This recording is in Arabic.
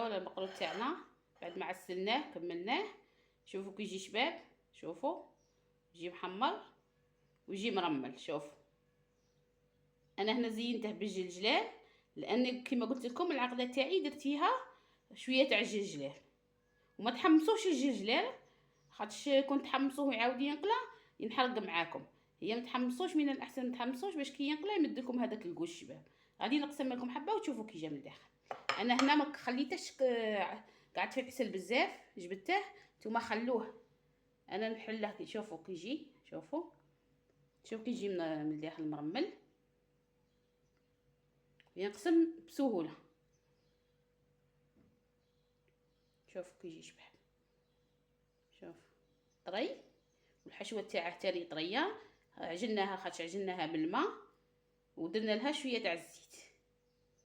ولا المقلوب تاعنا بعد ما عسلناه كملناه. شوفوا كي يجي شباب، شوفوا يجي محمر ويجي مرمل. شوفوا انا هنا زينته بالجلجلان، لان كما قلت لكم العقده تاعي درتيها شويه تاع الجلجلان. وما تحمصوش الجلجلان، خاطش كون تحمصوه ويعاود ينقلى ينحرق معاكم. هي ما تحمصوش، من الاحسن ما تحمصوش باش كي ينقلى يمد لكم هذاك الكوش شباب. غادي نقسم لكم حبه وتشوفوا كي جا من الداخل. انا هنا ما خليتش قعدت في العسل بزاف جبدته، نتوما خلوه. انا نحله شوفوا كي يجي، شوفوا شوف كي يجي من الداخل مرمل، ينقسم بسهوله. شوف كي يجي شباب، شوف طري، والحشوه تاعه تاني طريه. عجناها خاطش عجناها بالماء ودرنا لها شويه تاع الزيت.